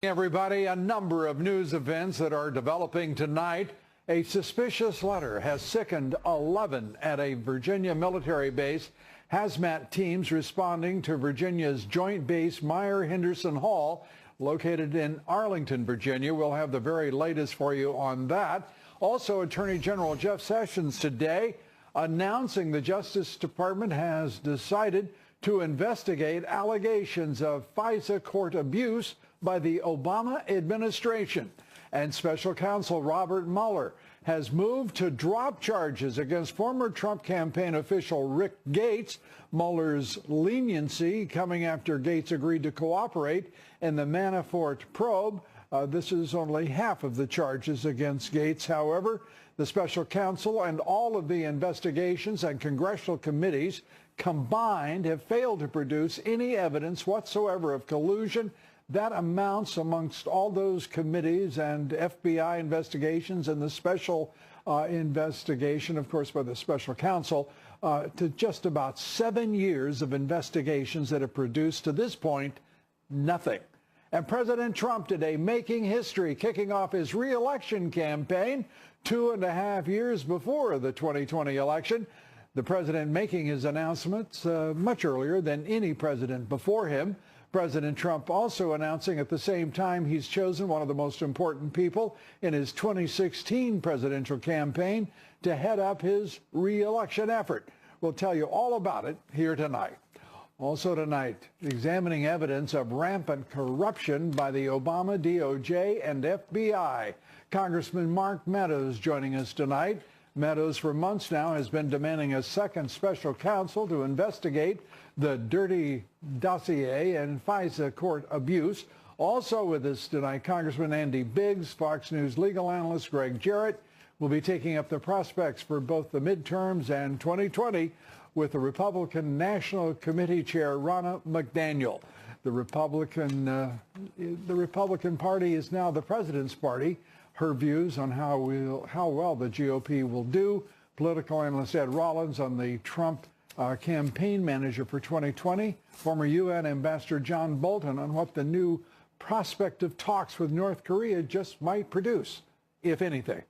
Everybody, a number of news events that are developing tonight. A suspicious letter has sickened 11 at a Virginia military base. Hazmat teams responding to Virginia's Joint Base Meier-Henderson Hall, located in Arlington, Virginia. We'll have the very latest for you on that. Also, Attorney General Jeff Sessions today announcing the Justice Department has decided to investigate allegations of FISA court abuse by the Obama administration. And special counsel Robert Mueller has moved to drop charges against former Trump campaign official Rick Gates. Mueller's leniency coming after Gates agreed to cooperate in the Manafort probe. This is only half of the charges against Gates. However, the special counsel and all of the investigations and congressional committees combined have failed to produce any evidence whatsoever of collusion. That amounts, amongst all those committees and FBI investigations and the special investigation, of course, by the special counsel, to just about 7 years of investigations that have produced, to this point, nothing. And President Trump today making history, kicking off his re-election campaign 2.5 years before the 2020 election. The president making his announcements much earlier than any president before him. President Trump also announcing at the same time he's chosen one of the most important people in his 2016 presidential campaign to head up his re-election effort. We'll tell you all about it here tonight. Also tonight, examining evidence of rampant corruption by the Obama DOJ and FBI. Congressman Mark Meadows joining us tonight. Meadows, for months now, has been demanding a second special counsel to investigate the dirty dossier and FISA court abuse. Also with us tonight, Congressman Andy Biggs, Fox News legal analyst Greg Jarrett will be taking up the prospects for both the midterms and 2020 with the Republican National Committee Chair Ronna McDaniel. The Republican Party is now the president's party. Her views on how well the GOP will do. Political analyst Ed Rollins on the Trump campaign manager for 2020. Former UN Ambassador John Bolton on what the new prospect of talks with North Korea just might produce, if anything.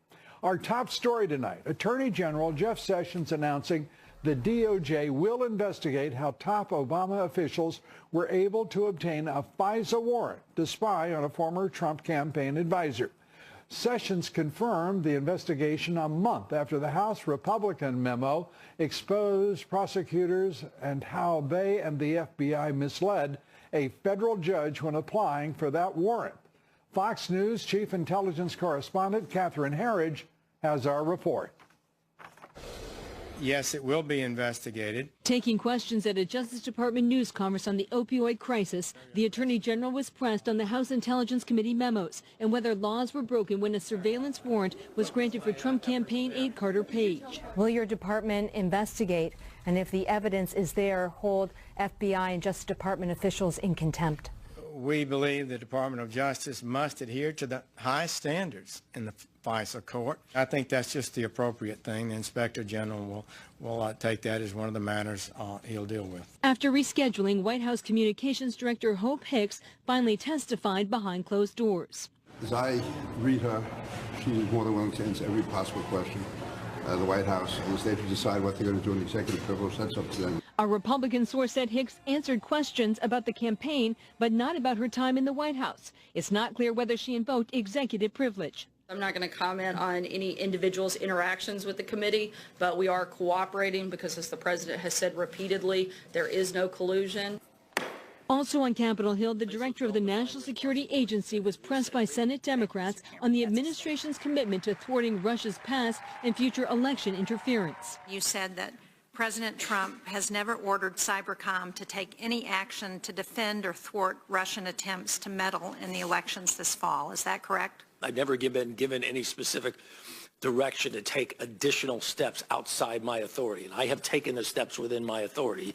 Our top story tonight, Attorney General Jeff Sessions announcing the DOJ will investigate how top Obama officials were able to obtain a FISA warrant to spy on a former Trump campaign advisor. Sessions confirmed the investigation a month after the House Republican memo exposed prosecutors and how they and the FBI misled a federal judge when applying for that warrant. Fox News Chief Intelligence Correspondent Catherine Herridge has our report. Yes, it will be investigated. Taking questions at a Justice Department news conference on the opioid crisis, the Attorney General was pressed on the House Intelligence Committee memos and whether laws were broken when a surveillance warrant was granted for Trump campaign aide Carter Page. Will your department investigate, and if the evidence is there, hold FBI and Justice Department officials in contempt? We believe the Department of Justice must adhere to the high standards in the FISA court. I think that's just the appropriate thing. The Inspector General will take that as one of the matters he'll deal with. After rescheduling, White House Communications Director Hope Hicks finally testified behind closed doors. As I read her, she is more than willing to answer every possible question. The White House and the states will decide what they're going to do in the executive privilege. That's up to them. A Republican source said Hicks answered questions about the campaign, but not about her time in the White House. It's not clear whether she invoked executive privilege. I'm not going to comment on any individual's interactions with the committee, but we are cooperating because, as the president has said repeatedly, there is no collusion. Also on Capitol Hill, the director of the National Security Agency was pressed by Senate Democrats on the administration's commitment to thwarting Russia's past and future election interference. You said that President Trump has never ordered Cybercom to take any action to defend or thwart Russian attempts to meddle in the elections this fall. Is that correct? I've never given any specific direction to take additional steps outside my authority, and I have taken the steps within my authority,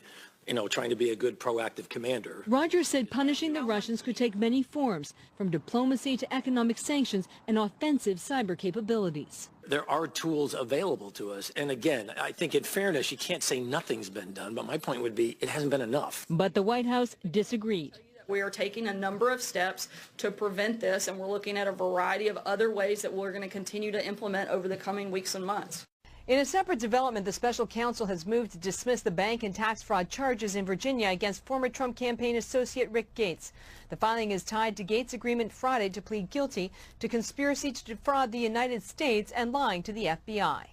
trying to be a good proactive commander. Rogers said punishing the Russians could take many forms, from diplomacy to economic sanctions and offensive cyber capabilities. There are tools available to us, and again, I think in fairness, you can't say nothing's been done, but my point would be it hasn't been enough. But the White House disagreed. We are taking a number of steps to prevent this, and we're looking at a variety of other ways that we're going to continue to implement over the coming weeks and months. In a separate development, the special counsel has moved to dismiss the bank and tax fraud charges in Virginia against former Trump campaign associate Rick Gates. The filing is tied to Gates' agreement Friday to plead guilty to conspiracy to defraud the United States and lying to the FBI.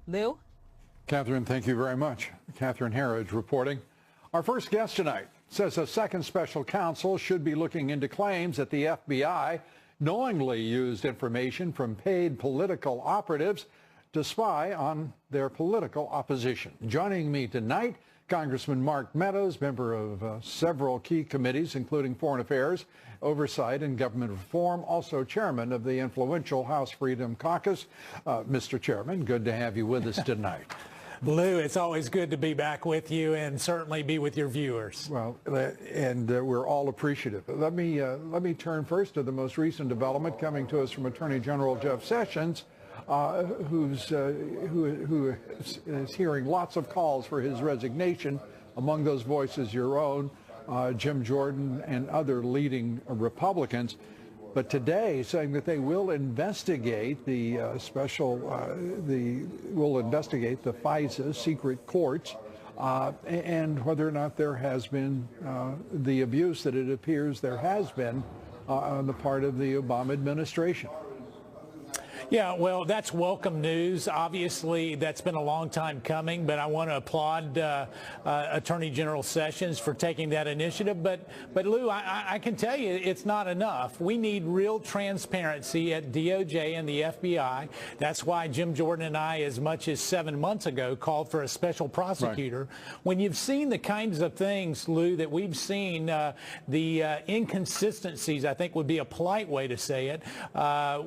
Lou? Catherine, thank you very much. Catherine Harrods reporting. Our first guest tonight says a second special counsel should be looking into claims that the FBI knowingly used information from paid political operatives to spy on their political opposition. Joining me tonight, Congressman Mark Meadows, member of several key committees, including Foreign Affairs, Oversight, and Government Reform, also chairman of the influential House Freedom Caucus. Mr. Chairman, good to have you with us tonight. Lou, it's always good to be back with you and certainly be with your viewers. Well, and we're all appreciative. Let me turn first to the most recent development coming to us from Attorney General Jeff Sessions, who is hearing lots of calls for his resignation. Among those voices, your own, Jim Jordan, and other leading Republicans. But today, saying that they will investigate the will investigate the FISA secret courts and whether or not there has been the abuse that it appears there has been on the part of the Obama administration. Yeah, well, that's welcome news. Obviously, that's been a long time coming, but I want to applaud Attorney General Sessions for taking that initiative. But Lou, I can tell you it's not enough. We need real transparency at DOJ and the FBI. That's why Jim Jordan and I, as much as 7 months ago, called for a special prosecutor. Right. When you've seen the kinds of things, Lou, that we've seen, the inconsistencies, I think would be a polite way to say it,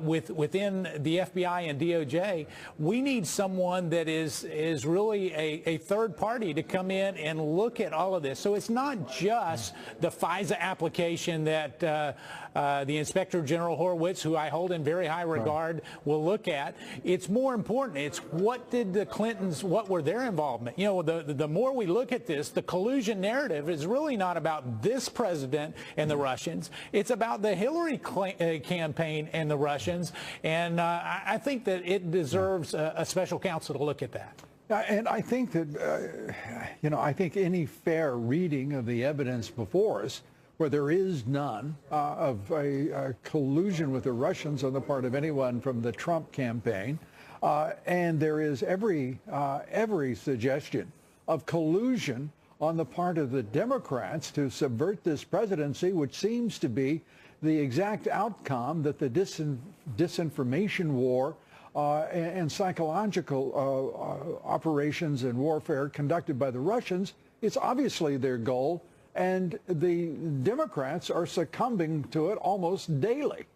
within the FBI and DOJ, we need someone that is really a third party to come in and look at all of this. So it's not just the FISA application that the Inspector General Horowitz, who I hold in very high regard, will look at. It's more important. It's what did the Clintons, what were their involvement? You know, the more we look at this, the collusion narrative is really not about this president and the Russians. It's about the Hillary campaign and the Russians. And I think that it deserves a special counsel to look at that. And I think that, I think any fair reading of the evidence before us, where there is none of a collusion with the Russians on the part of anyone from the Trump campaign, and there is every suggestion of collusion on the part of the Democrats to subvert this presidency, which seems to be the exact outcome that the disinformation war and psychological operations and warfare conducted by the Russians, it's obviously their goal, and the Democrats are succumbing to it almost daily.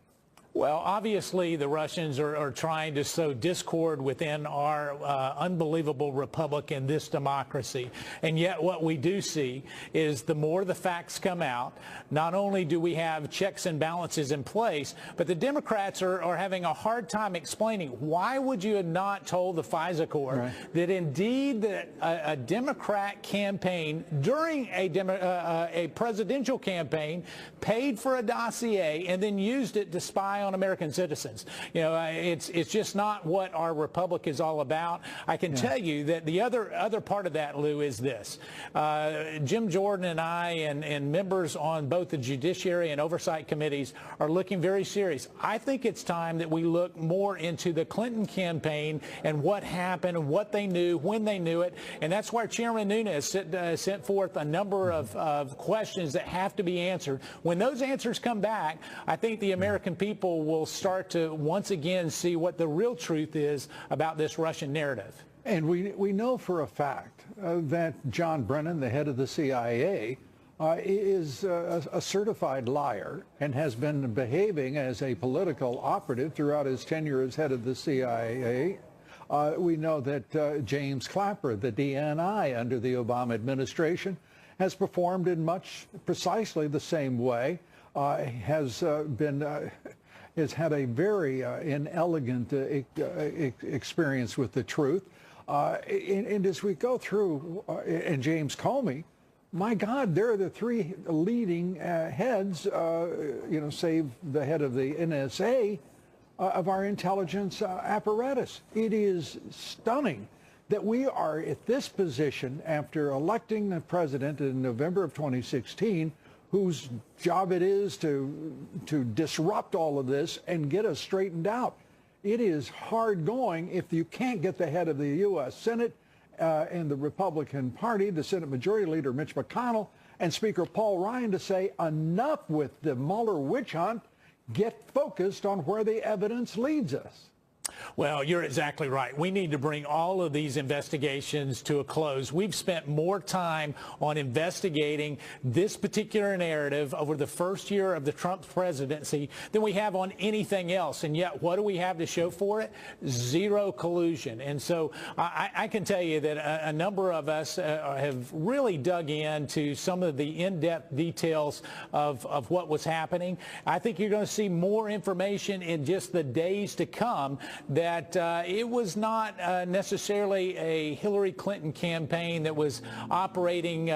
Well, obviously, the Russians are trying to sow discord within our unbelievable republic and this democracy. And yet what we do see is the more the facts come out, not only do we have checks and balances in place, but the Democrats are having a hard time explaining why would you have not told the FISA court that indeed a Democrat campaign during a presidential campaign paid for a dossier and then used it to spy on American citizens. You know, it's just not what our republic is all about. I can tell you that the other part of that, Lou, is this. Jim Jordan and I and members on both the Judiciary and Oversight committees are looking very serious. I think it's time that we look more into the Clinton campaign and what happened and what they knew, when they knew it. And that's why Chairman Nunes sent forth a number of questions that have to be answered. When those answers come back, I think the American people will start to once again see what the real truth is about this Russian narrative. And we know for a fact that John Brennan, the head of the CIA, is a certified liar and has been behaving as a political operative throughout his tenure as head of the CIA. We know that James Clapper, the DNI under the Obama administration, has performed in much precisely the same way, has had a very inelegant experience with the truth. And as we go through, and James Comey, my God, they're the three leading heads, save the head of the NSA, of our intelligence apparatus. It is stunning that we are at this position after electing the president in November of 2016, whose job it is to disrupt all of this and get us straightened out. It is hard going if you can't get the head of the U.S. Senate and the Republican Party, the Senate Majority Leader Mitch McConnell, and Speaker Paul Ryan to say enough with the Mueller witch hunt, get focused on where the evidence leads us. Well, you're exactly right. We need to bring all of these investigations to a close. We've spent more time on investigating this particular narrative over the first year of the Trump presidency than we have on anything else. And yet, what do we have to show for it? Zero collusion. And so I can tell you that a number of us have really dug into some of the in-depth details of what was happening. I think you're going to see more information in just the days to come that it was not necessarily a Hillary Clinton campaign that was operating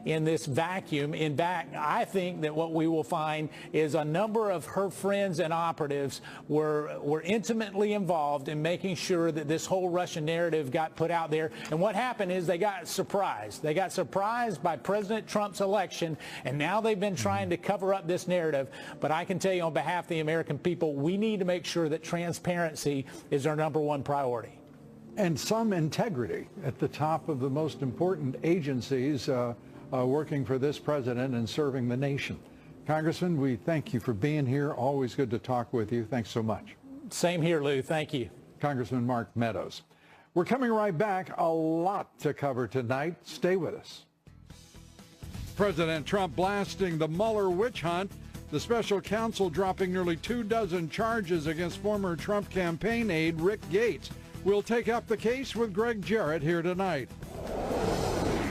in this vacuum. In fact, I think that what we will find is a number of her friends and operatives were intimately involved in making sure that this whole Russian narrative got put out there. And what happened is they got surprised. They got surprised by President Trump's election, and now they've been trying to cover up this narrative. But I can tell you on behalf of the American people, we need to make sure that transparency is our number one priority. And some integrity at the top of the most important agencies working for this president and serving the nation. Congressman, we thank you for being here. Always good to talk with you. Thanks so much. Same here, Lou. Thank you. Congressman Mark Meadows. We're coming right back. A lot to cover tonight. Stay with us. President Trump blasting the Mueller witch hunt. The special counsel dropping nearly 24 charges against former Trump campaign aide Rick Gates. We'll take up the case with Greg Jarrett here tonight.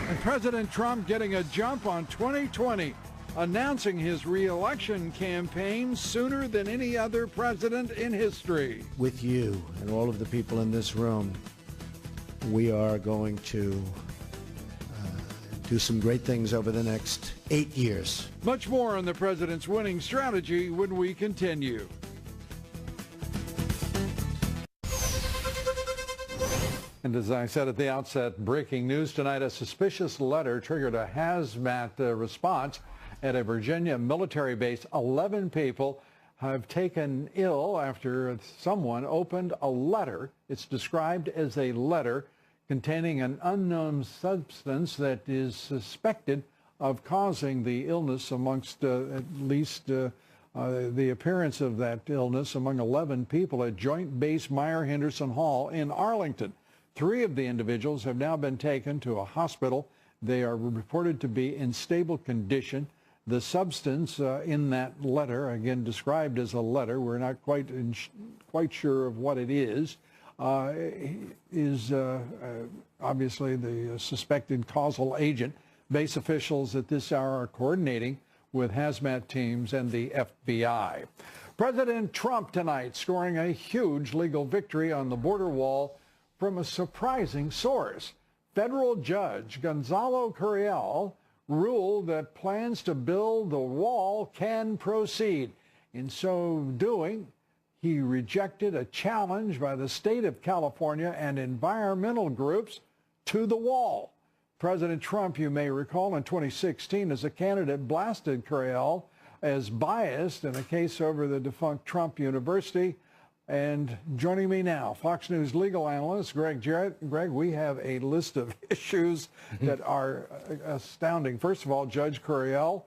And President Trump getting a jump on 2020, announcing his re-election campaign sooner than any other president in history. With you and all of the people in this room, we are going to do some great things over the next 8 years. Much more on the president's winning strategy when we continue. And as I said at the outset, breaking news tonight, a suspicious letter triggered a hazmat response at a Virginia military base. 11 people have taken ill after someone opened a letter. It's described as a letter containing an unknown substance that is suspected of causing the illness amongst at least the appearance of that illness among 11 people at Joint Base Meyer-Henderson Hall in Arlington. 3 of the individuals have now been taken to a hospital. They are reported to be in stable condition. The substance in that letter, again described as a letter, we're not quite sure of what it is obviously the suspected causal agent. Base officials at this hour are coordinating with hazmat teams and the FBI. President Trump tonight scoring a huge legal victory on the border wall from a surprising source. Federal Judge Gonzalo Curiel ruled that plans to build the wall can proceed. In so doing, he rejected a challenge by the state of California and environmental groups to the wall. President Trump, you may recall, in 2016, as a candidate, blasted Curiel as biased in a case over the defunct Trump University. And joining me now, Fox News legal analyst Greg Jarrett. Greg, we have a list of issues that are astounding. First of all, Judge Curiel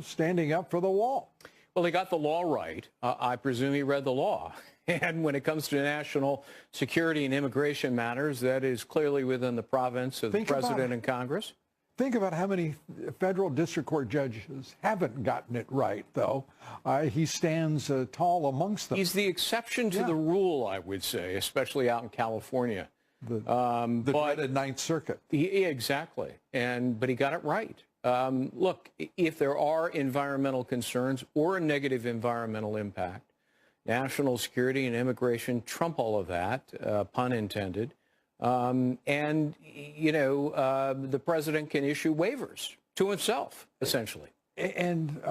standing up for the wall. Well, he got the law right. I presume he read the law. And when it comes to national security and immigration matters, that is clearly within the province of the president and Congress. Think about how many federal district court judges haven't gotten it right, though. He stands tall amongst them. He's the exception to the rule, I would say, especially out in California. The dreaded Ninth Circuit. Exactly. But he got it right. Look, if there are environmental concerns or a negative environmental impact, national security and immigration trump all of that, pun intended. And, you know, the president can issue waivers to himself, essentially. And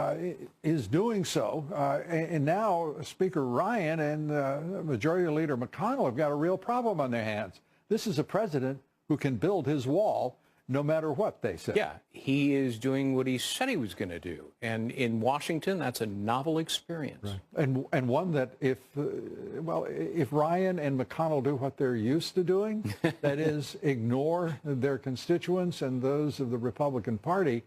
is doing so. And now Speaker Ryan and Majority Leader McConnell have got a real problem on their hands. This is a president who can build his wall no matter what they say. Yeah, he is doing what he said he was going to do. And in Washington, that's a novel experience. Right. And one that if Ryan and McConnell do what they're used to doing, that is ignore their constituents and those of the Republican Party,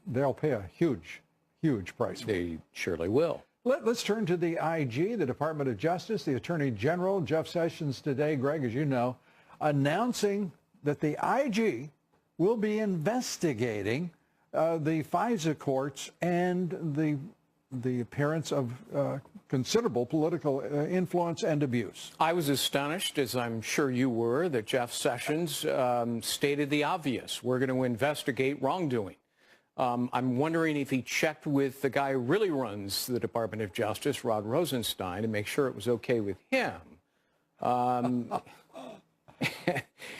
they'll pay a huge, huge price. They surely will. Let's turn to the IG, the Department of Justice, the Attorney General, Jeff Sessions today, Greg, as you know, announcing that the IG will be investigating the FISA courts and the appearance of considerable political influence and abuse. I was astonished, as I'm sure you were, that Jeff Sessions stated the obvious. We're going to investigate wrongdoing. I'm wondering if he checked with the guy who really runs the Department of Justice, Rod Rosenstein, to make sure it was okay with him.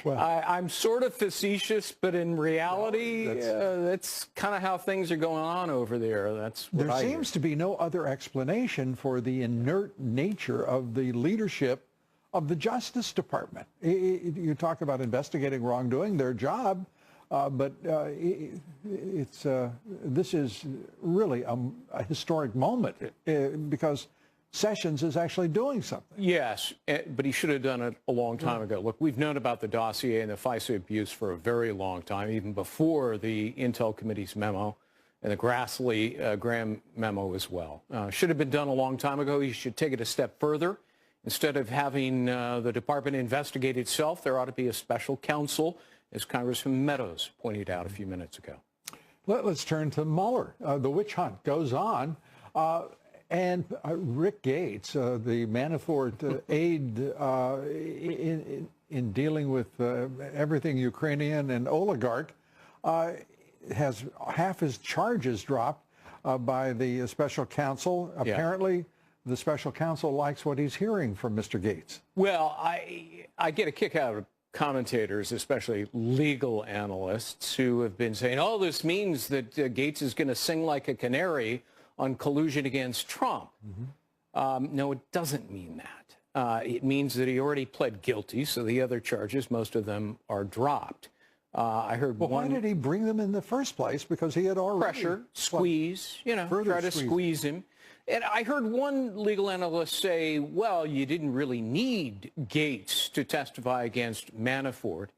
Well, I'm sort of facetious, but in reality, that's kind of how things are going on over there. That's what there seems to be no other explanation for the inert nature of the leadership of the Justice Department. You talk about investigating wrongdoing, their job, but this is really a historic moment because Sessions is actually doing something. Yes, but he should have done it a long time ago. Look, we've known about the dossier and the FISA abuse for a very long time, even before the Intel Committee's memo and the Grassley-Graham memo as well. Should have been done a long time ago. He should take it a step further. Instead of having the department investigate itself, there ought to be a special counsel, as Congressman Meadows pointed out a few minutes ago. Let's turn to Mueller. The witch hunt goes on. And Rick Gates, the Manafort aide in dealing with everything Ukrainian and oligarch, has half his charges dropped by the special counsel. Apparently, the special counsel likes what he's hearing from Mr. Gates. Well, I get a kick out of commentators, especially legal analysts, who have been saying, oh, this means that Gates is going to sing like a canary on collusion against Trump. No, it doesn't mean that. It means that he already pled guilty, so the other charges, most of them are dropped. I heard why did he bring them in the first place? Because he had already... Pressure, squeeze, you know, try to squeeze him. And I heard one legal analyst say, well, you didn't really need Gates to testify against Manafort.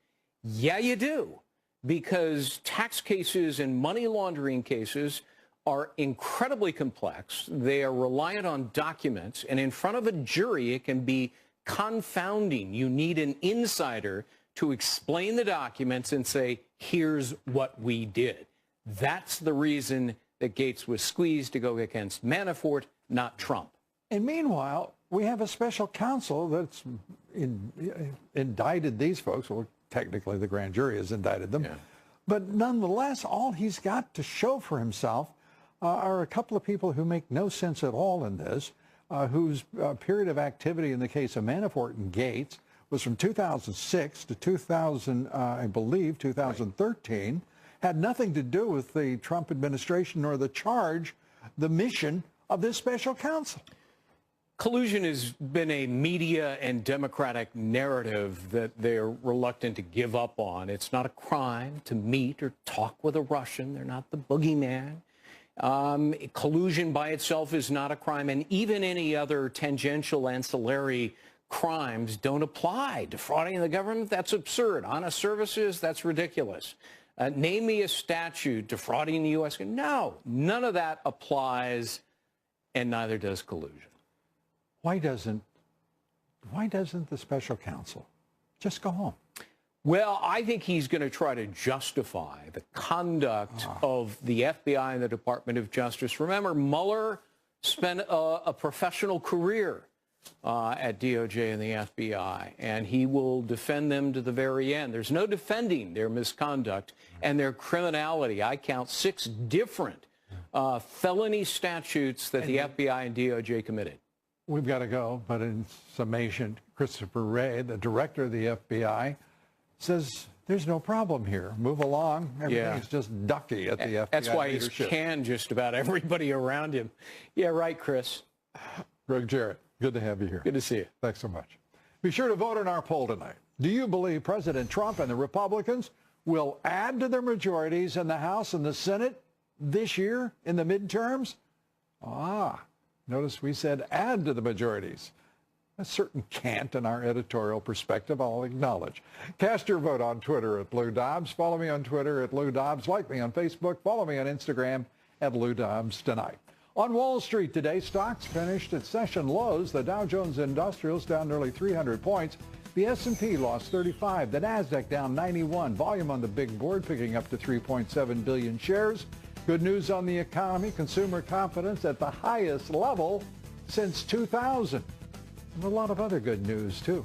Yeah, you do, because tax cases and money laundering cases are incredibly complex. They are reliant on documents, and in front of a jury, it can be confounding. You need an insider to explain the documents and say, here's what we did. That's the reason that Gates was squeezed to go against Manafort, not Trump. And meanwhile, we have a special counsel that's indicted these folks. Well, technically, the grand jury has indicted them. But nonetheless, all he's got to show for himself are a couple of people who make no sense at all in this, whose period of activity in the case of Manafort and Gates was from 2006 to 2013, had nothing to do with the Trump administration nor the mission of this special counsel. Collusion has been a media and Democratic narrative that they're reluctant to give up on. It's not a crime to meet or talk with a Russian. They're not the boogeyman. Collusion by itself is not a crime, and even any other tangential ancillary crimes don't apply. Defrauding the government, that's absurd. Honest services, that's ridiculous. Name me a statute defrauding the U.S. No, none of that applies, and neither does collusion. Why doesn't the special counsel just go home? Well, I think he's going to try to justify the conduct of the FBI and the Department of Justice. Remember, Mueller spent a professional career at DOJ and the FBI, and he will defend them to the very end. There's no defending their misconduct and their criminality. I count 6 different felony statutes that the FBI and DOJ committed. We've got to go, but in summation, Christopher Wray, the director of the FBI, says there's no problem here. Move along. Everything's just ducky at the FBI That's why leadership. he's canned just about everybody around him. Yeah, right, Chris. Greg Jarrett, good to have you here. Good to see you. Thanks so much. Be sure to vote in our poll tonight. Do you believe President Trump and the Republicans will add to their majorities in the House and the Senate this year in the midterms? Notice we said add to the majorities. A certain cant in our editorial perspective, I'll acknowledge. Cast your vote on Twitter at Lou Dobbs. Follow me on Twitter at Lou Dobbs. Like me on Facebook. Follow me on Instagram at Lou Dobbs Tonight. On Wall Street today, stocks finished at session lows. The Dow Jones Industrials down nearly 300 points. The S&P lost 35. The Nasdaq down 91. Volume on the big board picking up to 3.7 billion shares. Good news on the economy. Consumer confidence at the highest level since 2000. And a lot of other good news, too.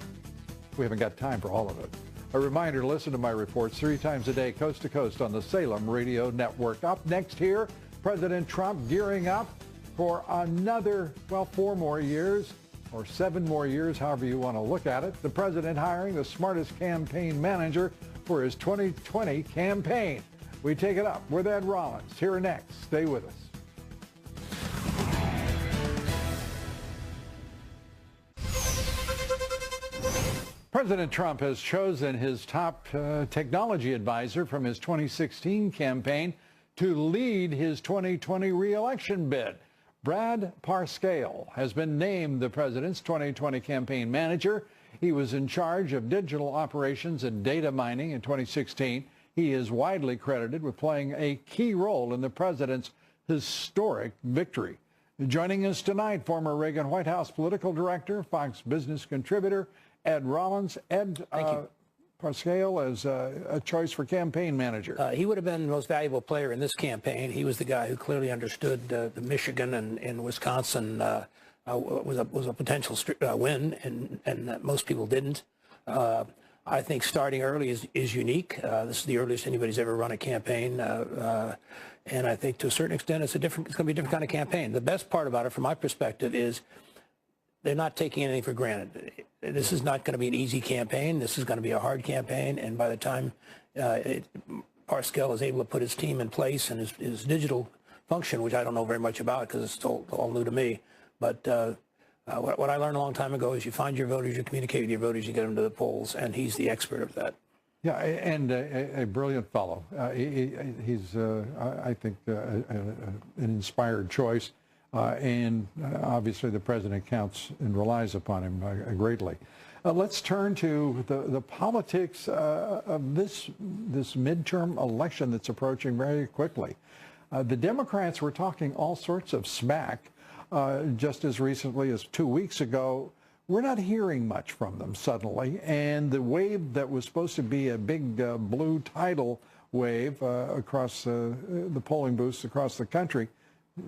We haven't got time for all of it. A reminder to listen to my reports 3 times a day, coast to coast on the Salem Radio Network. Up next here, President Trump gearing up for another, 4 more years or 7 more years, however you want to look at it. The president hiring the smartest campaign manager for his 2020 campaign. We take it up with Ed Rollins. Here next. Stay with us. President Trump has chosen his top technology advisor from his 2016 campaign to lead his 2020 re-election bid. Brad Parscale has been named the president's 2020 campaign manager. He was in charge of digital operations and data mining in 2016. He is widely credited with playing a key role in the president's historic victory. Joining us tonight, former Reagan White House political director, Fox Business contributor, Ed Rollins. Ed, Parscale as a choice for campaign manager. He would have been the most valuable player in this campaign. He was the guy who clearly understood the Michigan and Wisconsin was a potential win, and most people didn't. I think starting early is unique. This is the earliest anybody's ever run a campaign, and I think to a certain extent it's going to be a different kind of campaign. The best part about it, from my perspective, is they're not taking anything for granted. This is not going to be an easy campaign. This is going to be a hard campaign, and by the time Parscale is able to put his team in place and his digital function, which I don't know very much about because it's all new to me, but what I learned a long time ago is you find your voters, you communicate with your voters, you get them to the polls, and he's the expert of that. Yeah, and a brilliant fellow. He's, I think, an inspired choice, and obviously the president counts and relies upon him greatly. Let's turn to the politics of this midterm election that's approaching very quickly. The Democrats were talking all sorts of smack just as recently as 2 weeks ago. We're not hearing much from them suddenly, and the wave that was supposed to be a big blue tidal wave across the polling booths across the country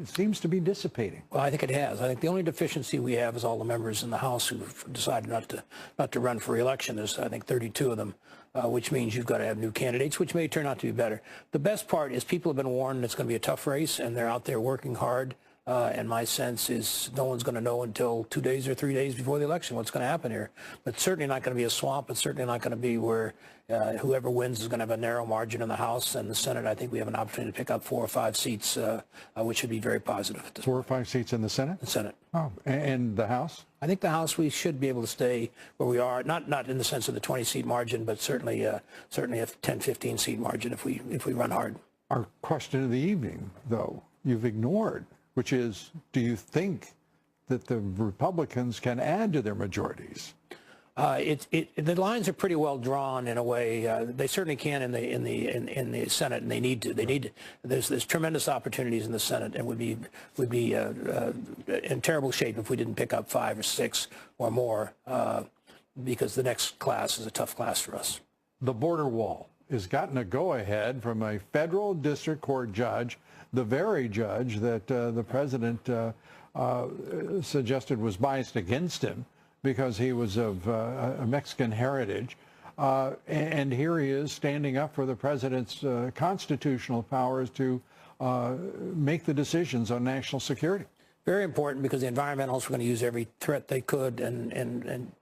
seems to be dissipating. Well, I think it has. I think the only deficiency we have is all the members in the House who've decided not to run for re-election. There's, I think, 32 of them, which means you've got to have new candidates, which may turn out to be better. The best part is people have been warned it's going to be a tough race, and they're out there working hard. And my sense is no one's going to know until 2 days or 3 days before the election what's going to happen here. But certainly not going to be a swamp. It's certainly not going to be where whoever wins is going to have a narrow margin in the House and the Senate. I think we have an opportunity to pick up 4 or 5 seats, which would be very positive. 4 or 5 seats in the Senate? The Senate. Oh, and the House? I think the House, we should be able to stay where we are, not in the sense of the 20-seat margin, but certainly a 10, 15-seat margin if we run hard. Our question of the evening, though, you've ignored, which is, do you think that the Republicans can add to their majorities? The lines are pretty well drawn in a way. They certainly can in the Senate, and they need to. There's tremendous opportunities in the Senate, and would be in terrible shape if we didn't pick up 5 or 6 or more, because the next class is a tough class for us. The border wall has gotten a go-ahead from a federal district court judge, the very judge that the president suggested was biased against him because he was of a Mexican heritage. And here he is standing up for the president's constitutional powers to make the decisions on national security. Very important, because the environmentalists were going to use every threat they could and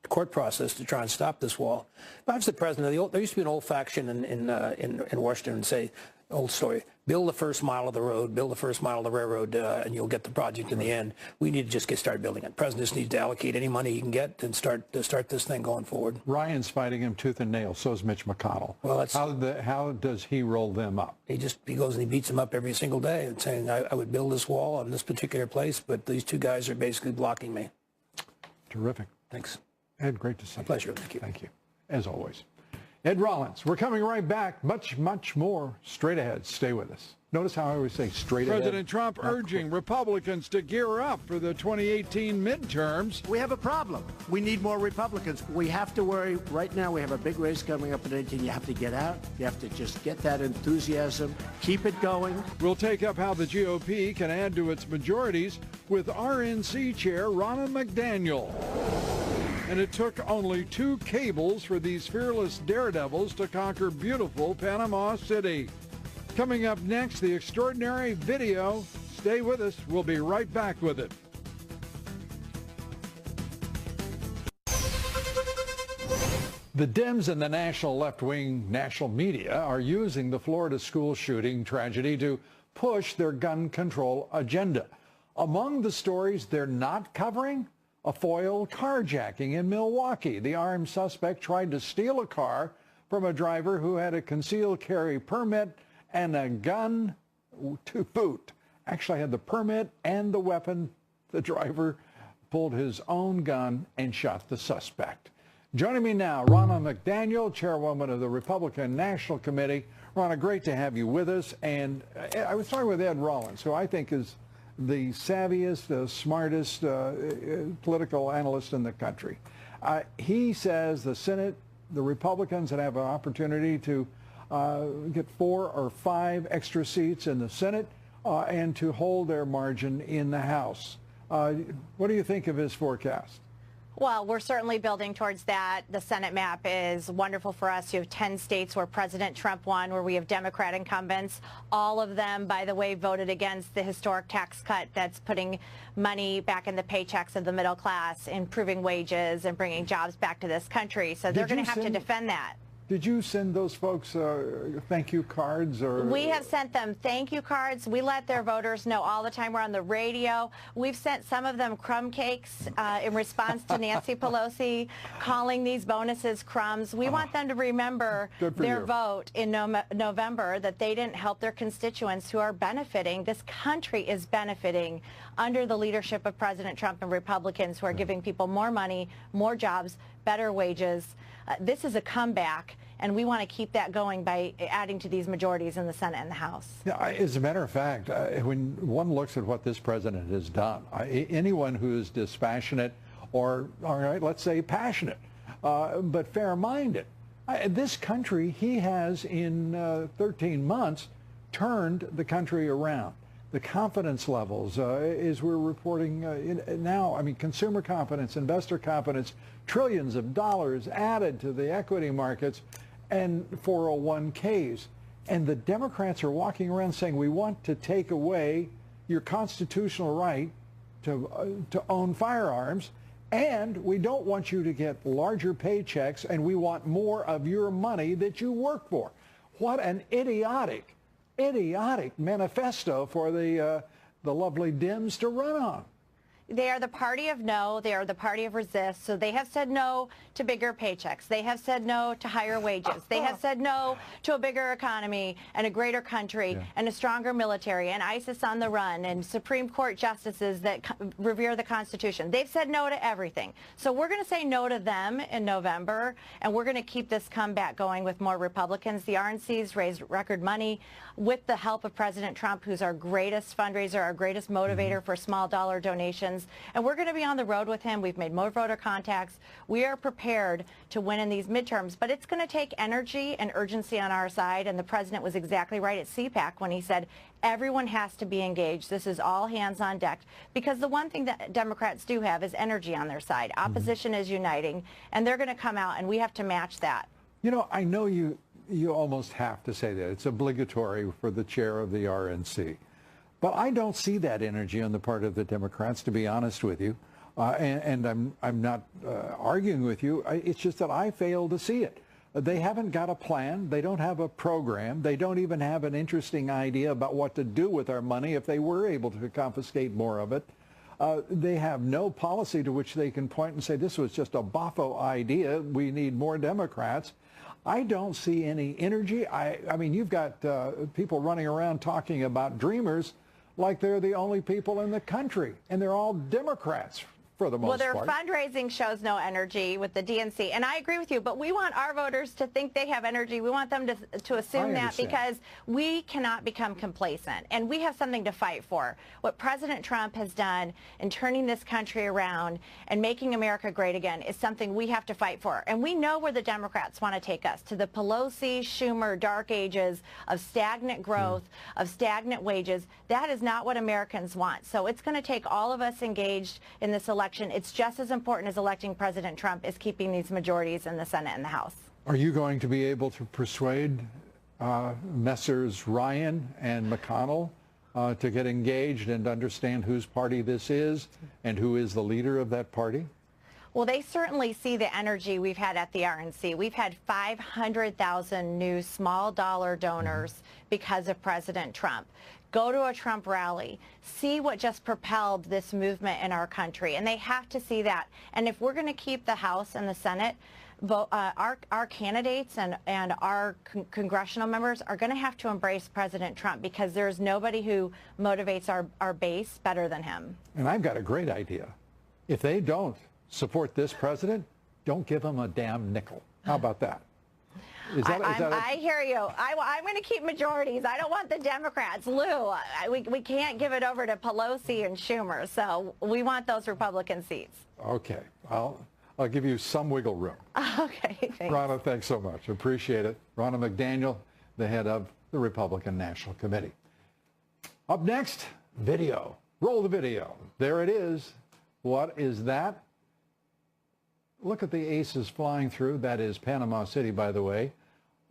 court process to try and stop this wall. If I was the president, there used to be an old faction in Washington and say, old story, build the first mile of the road, build the first mile of the railroad, and you'll get the project in the end. We need to just get started building it. The president just needs to allocate any money he can get and start this thing going forward. Ryan's fighting him tooth and nail. So is Mitch McConnell. Well, that's, how does he roll them up? He goes and he beats them up every single day and saying, I would build this wall on this particular place, but these two guys are basically blocking me. Terrific. Thanks. Ed, great to see you. My pleasure. Thank you. Thank you. As always. Ed Rollins, we're coming right back. Much, much more straight ahead. Stay with us. Notice how I always say straight ahead. President Trump urging Republicans to gear up for the 2018 midterms. We have a problem. We need more Republicans. We have to worry. Right now, we have a big race coming up in 2018. You have to get out. You have to just get that enthusiasm. Keep it going. We'll take up how the GOP can add to its majorities with RNC Chair Ronna McDaniel. And it took only 2 cables for these fearless daredevils to conquer beautiful Panama City. Coming up next, the extraordinary video. Stay with us. We'll be right back with it. The Dems and the national left-wing national media are using the Florida school shooting tragedy to push their gun control agenda. Among the stories they're not covering, a foiled carjacking in Milwaukee. The armed suspect tried to steal a car from a driver who had a concealed carry permit and a gun to boot. Actually had the permit and the weapon. The driver pulled his own gun and shot the suspect. Joining me now, Ronna McDaniel, chairwoman of the Republican National Committee. Ronna, great to have you with us. And I was talking with Ed Rollins, who I think is the savviest, the smartest political analyst in the country. He says the Senate, the Republicans that have an opportunity to get 4 or 5 extra seats in the Senate and to hold their margin in the House. What do you think of his forecast? Well, we're certainly building towards that. The Senate map is wonderful for us. You have 10 states where President Trump won, where we have Democrat incumbents. All of them, by the way, voted against the historic tax cut that's putting money back in the paychecks of the middle class, improving wages, and bringing jobs back to this country. So they're going to have to defend that. Did you send those folks thank you cards? Or we have sent them thank you cards. We let their voters know all the time. We're on the radio. We've sent some of them crumb cakes in response to Nancy Pelosi calling these bonuses crumbs. We want them to remember their vote in November, that they didn't help their constituents who are benefiting. This country is benefiting under the leadership of President Trump and Republicans who are giving people more money, more jobs, better wages. This is a comeback, and we want to keep that going by adding to these majorities in the Senate and the House. Yeah, as a matter of fact, when one looks at what this president has done, anyone who is dispassionate or, all right, let's say passionate, but fair-minded, this country, he has in 13 months turned the country around. The confidence levels, as we're reporting now, I mean, consumer confidence, investor confidence, trillions of dollars added to the equity markets and 401ks. And the Democrats are walking around saying, we want to take away your constitutional right to own firearms, and we don't want you to get larger paychecks, and we want more of your money that you work for. What an idiotic manifesto for the lovely Dems to run on. They are the party of no. They are the party of resist. So they have said no to bigger paychecks. They have said no to higher wages. They have said no to a bigger economy and a greater country and a stronger military and ISIS on the run and Supreme Court justices that revere the Constitution. They've said no to everything. So we're going to say no to them in November, and we're going to keep this comeback going with more Republicans. The RNC's raised record money with the help of President Trump, who's our greatest fundraiser, our greatest motivator for small dollar donations. And we're going to be on the road with him. We've made more voter contacts. We are prepared to win in these midterms, but it's going to take energy and urgency on our side. And the president was exactly right at CPAC when he said everyone has to be engaged. This is all hands on deck, because the one thing that Democrats do have is energy on their side. Opposition is uniting, and they're going to come out, and we have to match that. You know, I know you almost have to say that. It's obligatory for the chair of the RNC. But I don't see that energy on the part of the Democrats, to be honest with you. And I'm not arguing with you. It's just that I fail to see it. They haven't got a plan. They don't have a program. They don't even have an interesting idea about what to do with our money if they were able to confiscate more of it. They have no policy to which they can point and say, this was just a boffo idea. We need more Democrats. I don't see any energy. I mean, you've got people running around talking about dreamers like they're the only people in the country, and they're all Democrats. For the most part. Fundraising shows no energy with the DNC, and I agree with you, but we want our voters to think they have energy. We want them to assume that, because we cannot become complacent, and we have something to fight for. What President Trump has done in turning this country around and making America great again is something we have to fight for, and we know where the Democrats want to take us, to the Pelosi, Schumer dark ages of stagnant growth, of stagnant wages. That is not what Americans want, so it's going to take all of us engaged in this election. It's just as important as electing President Trump is keeping these majorities in the Senate and the House. Are you going to be able to persuade Messrs. Ryan and McConnell to get engaged and understand whose party this is and who is the leader of that party? Well, they certainly see the energy we've had at the RNC. We've had 500,000 new small dollar donors because of President Trump. Go to a Trump rally, see what just propelled this movement in our country, and they have to see that. And if we're going to keep the House and the Senate, our candidates and our congressional members are going to have to embrace President Trump, because there's nobody who motivates our base better than him. And I've got a great idea. If they don't support this president, don't give them a damn nickel. How about that? I hear you. I'm going to keep majorities. I don't want the Democrats. Lou, we can't give it over to Pelosi and Schumer, so we want those Republican seats. Okay. I'll give you some wiggle room. Okay, thanks. Ronna, thanks so much. Appreciate it. Ronna McDaniel, the head of the Republican National Committee. Up next, video. Roll the video. There it is. What is that? Look at the aces flying through. That is Panama City, by the way.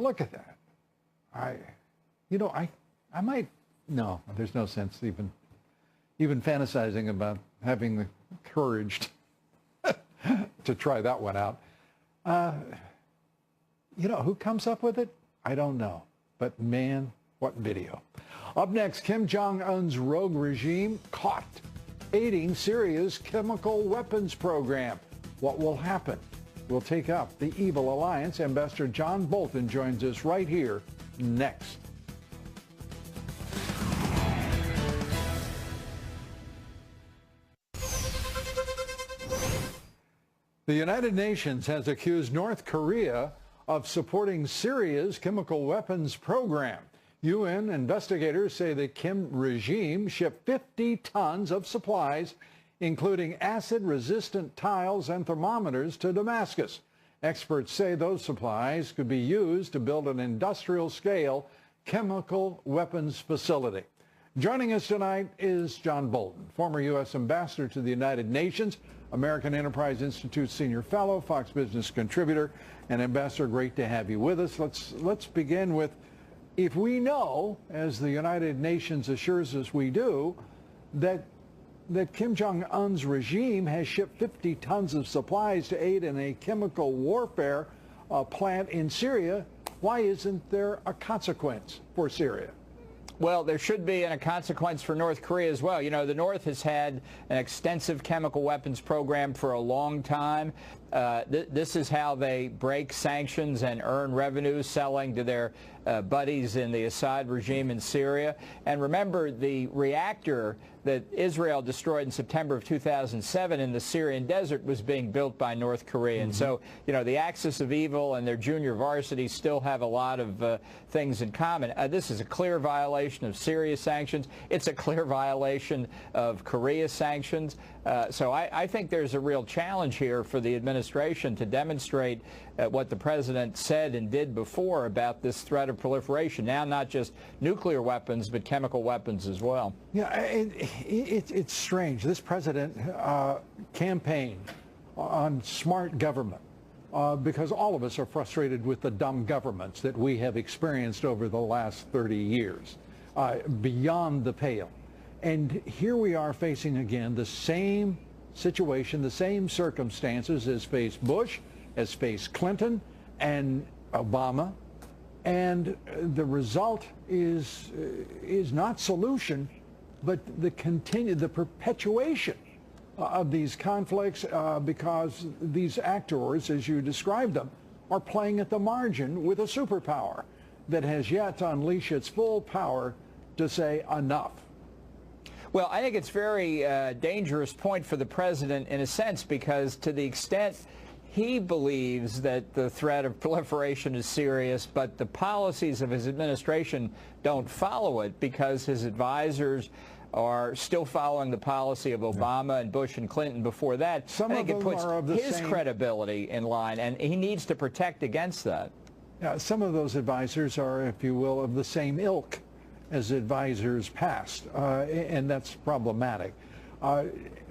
Look at that. I might, no, there's no sense even fantasizing about having the courage to try that one out. Who comes up with it? I don't know. But man, what video. Up next, Kim Jong-un's rogue regime caught aiding Syria's chemical weapons program. What will happen? We'll take up the evil alliance. Ambassador John Bolton joins us right here next. The United Nations has accused North Korea of supporting Syria's chemical weapons program. UN investigators say the Kim regime shipped 50 tons of supplies, including acid-resistant tiles and thermometers, to Damascus. Experts say those supplies could be used to build an industrial-scale chemical weapons facility. Joining us tonight is John Bolton, former U.S. ambassador to the United Nations, American Enterprise Institute senior fellow, Fox Business contributor, and Ambassador, great to have you with us. Let's begin with, if we know, as the United Nations assures us we do, that Kim Jong-un's regime has shipped 50 tons of supplies to aid in a chemical warfare plant in Syria, why isn't there a consequence for Syria? Well, there should be a consequence for North Korea as well. You know, the North has had an extensive chemical weapons program for a long time. This is how they break sanctions and earn revenue, selling to their buddies in the Assad regime in Syria. And remember, the reactor that Israel destroyed in September of 2007 in the Syrian desert was being built by North Korea. And so, you know, the axis of evil and their junior varsity still have a lot of things in common. This is a clear violation of Syria sanctions. It's a clear violation of Korea sanctions. So I think there's a real challenge here for the administration to demonstrate what the president said and did before about this threat of proliferation. Now not just nuclear weapons, but chemical weapons as well. Yeah, it's strange. This president campaigned on smart government because all of us are frustrated with the dumb governments that we have experienced over the last 30 years, beyond the pale. And here we are facing again the same situation, the same circumstances as faced Bush, as faced Clinton and Obama. And the result is not solution, but the perpetuation of these conflicts because these actors, as you described them, are playing at the margin with a superpower that has yet to unleash its full power to say enough. Well, I think it's a very dangerous point for the president in a sense, because to the extent he believes that the threat of proliferation is serious, but the policies of his administration don't follow it because his advisors are still following the policy of Obama and Bush and Clinton before that. I think it puts his credibility in line, and he needs to protect against that. Some of those advisors are, if you will, of the same ilk as advisors past, and that's problematic.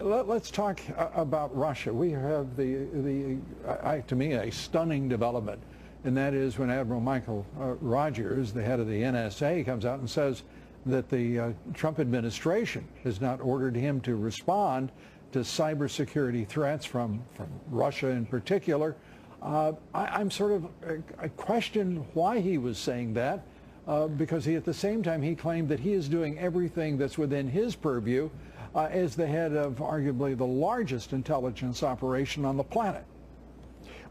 Let's talk about Russia. We have to me, a stunning development, and that is when Admiral Michael Rogers, the head of the NSA, comes out and says that the Trump administration has not ordered him to respond to cybersecurity threats from Russia in particular. I'm sort of, I question why he was saying that, because at the same time he claimed that he is doing everything that's within his purview as the head of arguably the largest intelligence operation on the planet.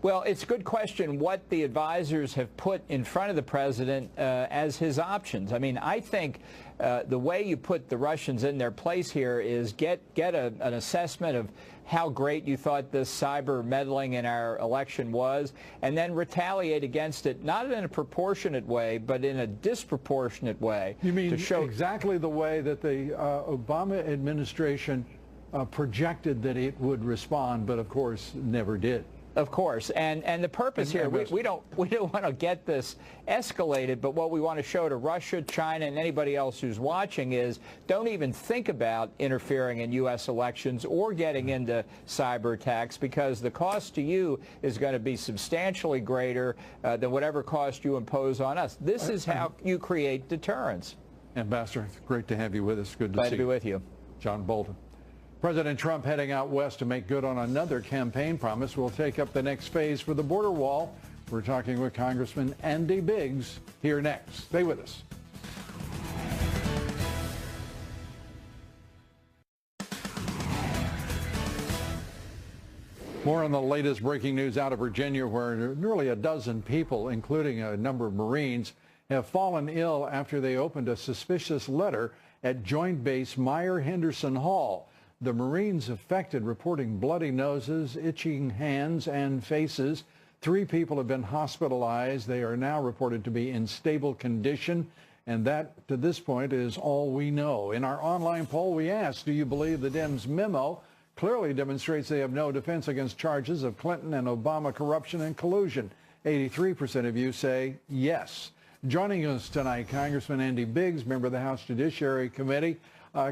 Well, it's a good question what the advisors have put in front of the president as his options. I mean, I think the way you put the Russians in their place here is get an assessment of how great you thought this cyber meddling in our election was, and then retaliate against it, not in a proportionate way, but in a disproportionate way. You mean to show exactly the way that the Obama administration projected that it would respond, but of course never did. Of course, and the purpose here, we don't want to get this escalated, but what we want to show to Russia, China, and anybody else who's watching is don't even think about interfering in U.S. elections or getting into cyber attacks, because the cost to you is going to be substantially greater than whatever cost you impose on us. This is how you create deterrence. Ambassador, great to have you with us. Good to see you. Glad to be with you. John Bolton. President Trump heading out west to make good on another campaign promise will take up the next phase for the border wall. We're talking with Congressman Andy Biggs here next. Stay with us. More on the latest breaking news out of Virginia, where nearly a dozen people, including a number of Marines, have fallen ill after they opened a suspicious letter at Joint Base Meyer-Henderson Hall. The Marines affected reporting bloody noses, itching hands and faces. 3 people have been hospitalized. They are now reported to be in stable condition. And that, to this point, is all we know. In our online poll, we asked, do you believe the Dems' memo clearly demonstrates they have no defense against charges of Clinton and Obama corruption and collusion? 83% of you say yes. Joining us tonight, Congressman Andy Biggs, member of the House Judiciary Committee.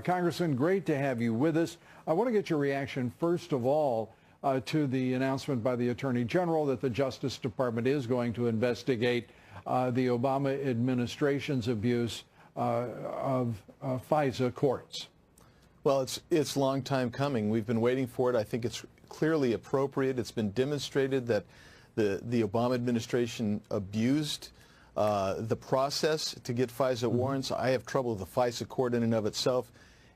Congressman, great to have you with us. I want to get your reaction, first of all, to the announcement by the Attorney General that the Justice Department is going to investigate the Obama administration's abuse of FISA courts. Well, it's a long time coming. We've been waiting for it. I think it's clearly appropriate. It's been demonstrated that the Obama administration abused the process to get FISA warrants. I have trouble with the FISA court in and of itself,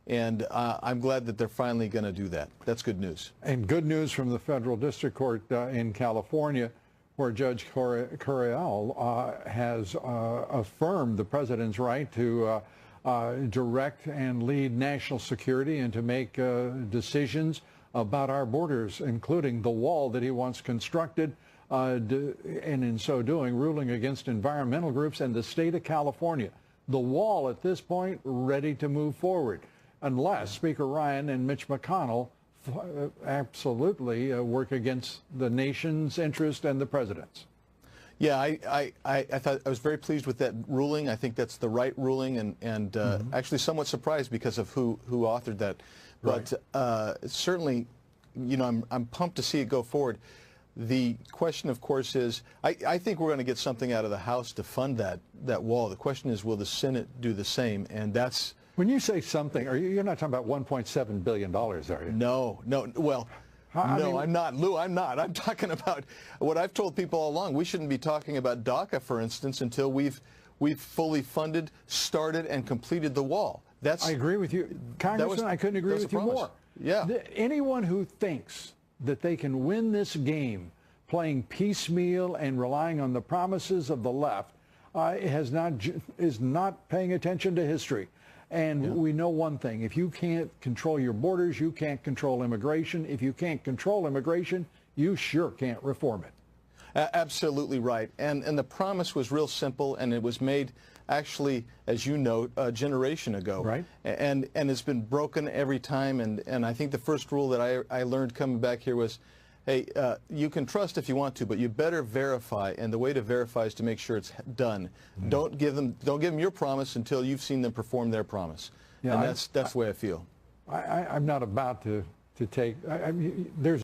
and I'm glad that they're finally going to do that. That's good news. And good news from the Federal District Court in California, where Judge Correal has affirmed the president's right to direct and lead national security and to make decisions about our borders, including the wall that he wants constructed. And in so doing, ruling against environmental groups and the state of California. The wall at this point ready to move forward, unless Speaker Ryan and Mitch McConnell absolutely work against the nation's interest and the president's. Yeah, I thought I was very pleased with that ruling. I think that's the right ruling, and actually somewhat surprised because of who authored that. But certainly, you know, I'm pumped to see it go forward. The question, of course, is I think we're going to get something out of the House to fund that wall. The question is, will the Senate do the same? And that's When you say something, you're not talking about $1.7 billion, are you? No. Well, I'm not. Lou, I'm not. I'm talking about what I've told people all along. We shouldn't be talking about DACA, for instance, until we've fully funded, started, and completed the wall. I agree with you. Congressman, I couldn't agree with you more. Yeah. Anyone who thinks that they can win this game playing piecemeal and relying on the promises of the left is not paying attention to history. And we know one thing. If you can't control your borders, you can't control immigration. If you can't control immigration, you sure can't reform it. Absolutely right. And the promise was real simple, and it was made actually, as you note, a generation ago. Right. And it's been broken every time. And I think the first rule that I learned coming back here was, hey, you can trust if you want to, but you better verify, and the way to verify is to make sure it's done. Don't give them your promise until you've seen them perform their promise. Yeah, and that's the way I feel. I'm not about to take. There's